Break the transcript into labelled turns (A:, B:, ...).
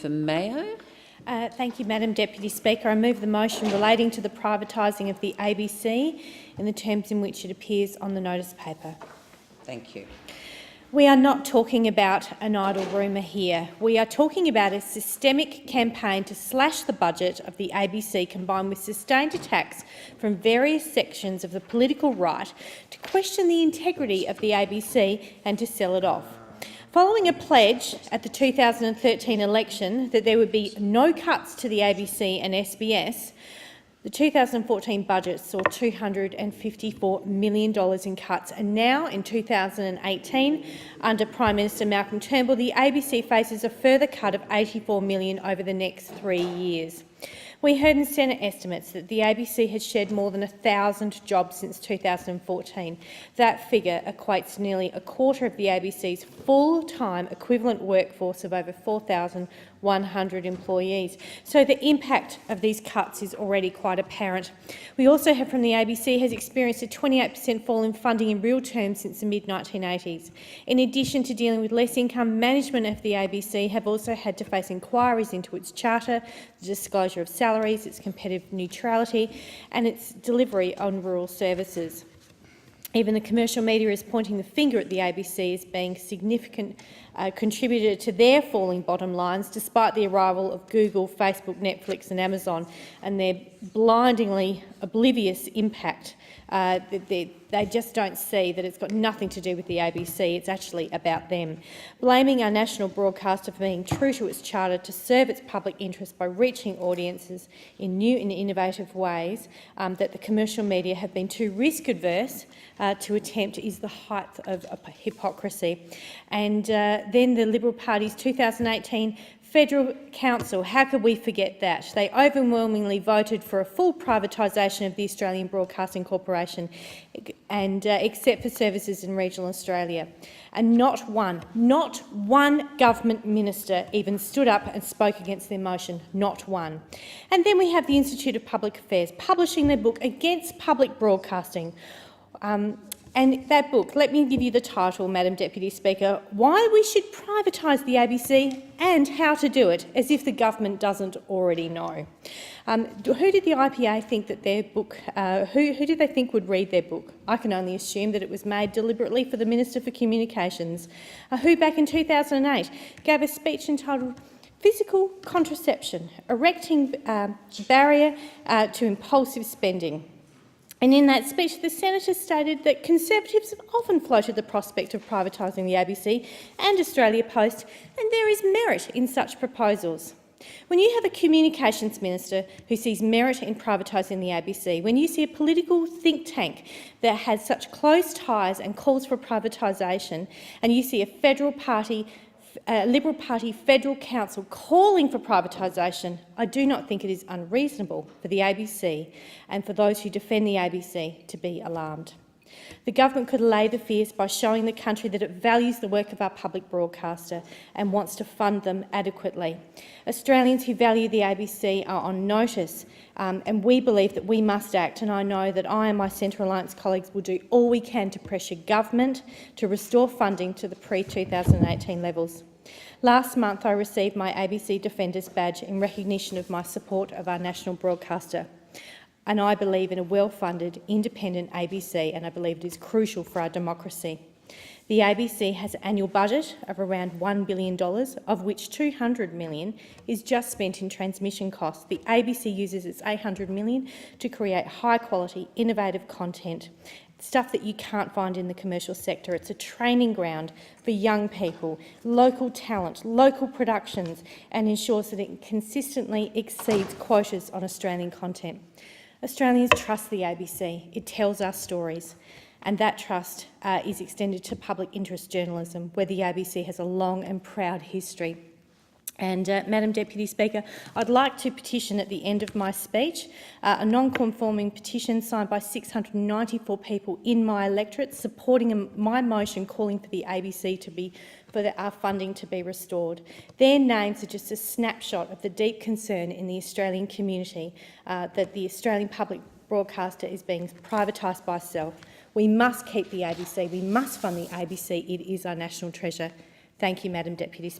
A: for Mayo.
B: Thank you, Madam Deputy Speaker. I move the motion relating to the privatising of the ABC in the terms in which it appears on the notice paper.
A: Thank you.
B: We are not talking about an idle rumour here. We are talking about a systemic campaign to slash the budget of the ABC, combined with sustained attacks from various sections of the political right to question the integrity of the ABC and to sell it off. Following a pledge at the 2013 election that there would be no cuts to the ABC and SBS, the 2014 budget saw $254 million in cuts, and now in 2018, under Prime Minister Malcolm Turnbull, the ABC faces a further cut of $84 million over the next 3 years. We heard in Senate estimates that the ABC has shed more than 1,000 jobs since 2014. That figure equates to nearly a quarter of the ABC's full-time equivalent workforce of over 4,100 employees. So the impact of these cuts is already quite apparent. We also have from the ABC has experienced a 28% fall in funding in real terms since the mid-1980s. In addition to dealing with less income, management of the ABC have also had to face inquiries into its charter, the disclosure of salaries, its competitive neutrality and its delivery on rural services. Even the commercial media is pointing the finger at the ABC as being a significant contributor to their falling bottom lines, despite the arrival of Google, Facebook, Netflix and Amazon and their blindingly oblivious impact. They just don't see that it's got nothing to do with the ABC, it's actually about them. Blaming our national broadcaster for being true to its charter to serve its public interest by reaching audiences in new and innovative ways that the commercial media have been too risk-averse to attempt is the height of hypocrisy. And then the Liberal Party's 2018 Federal Council, how could we forget that? They overwhelmingly voted for a full privatisation of the Australian Broadcasting Corporation, and except for services in regional Australia. And not one government minister even stood up and spoke against their motion, not one. And then we have the Institute of Public Affairs publishing their book Against Public Broadcasting. And that book, let me give you the title, Madam Deputy Speaker, Why We Should Privatise the ABC and How to Do It, as if the government doesn't already know. Who did the IPA think that their book, who did they think would read their book? I can only assume that it was made deliberately for the Minister for Communications, who back in 2008 gave a speech entitled Physical Contraception, Erecting Barrier to Impulsive Spending. And in that speech, the senator stated that Conservatives have often floated the prospect of privatising the ABC and Australia Post, and there is merit in such proposals. When you have a communications minister who sees merit in privatising the ABC, when you see a political think tank that has such close ties and calls for privatisation, and you see a Liberal Party Federal Council calling for privatisation, I do not think it is unreasonable for the ABC and for those who defend the ABC to be alarmed. The government could allay the fears by showing the country that it values the work of our public broadcaster and wants to fund them adequately. Australians who value the ABC are on notice, and we believe that we must act, and I know that I and my Centre Alliance colleagues will do all we can to pressure government to restore funding to the pre-2018 levels. Last month I received my ABC Defenders badge in recognition of my support of our national broadcaster. And I believe in a well-funded, independent ABC, and I believe it is crucial for our democracy. The ABC has an annual budget of around $1 billion, of which $200 million is just spent in transmission costs. The ABC uses its $800 million to create high-quality, innovative content, stuff that you can't find in the commercial sector. It's a training ground for young people, local talent, local productions, and ensures that it consistently exceeds quotas on Australian content. Australians trust the ABC. It tells our stories, and that trust is extended to public interest journalism, where the ABC has a long and proud history. And, Madam Deputy Speaker, I'd like to petition at the end of my speech a non-conforming petition signed by 694 people in my electorate supporting my motion calling for the ABC for our funding to be restored. Their names are just a snapshot of the deep concern in the Australian community that the Australian public broadcaster is being privatised by itself. We must keep the ABC. We must fund the ABC. It is our national treasure. Thank you, Madam Deputy Speaker.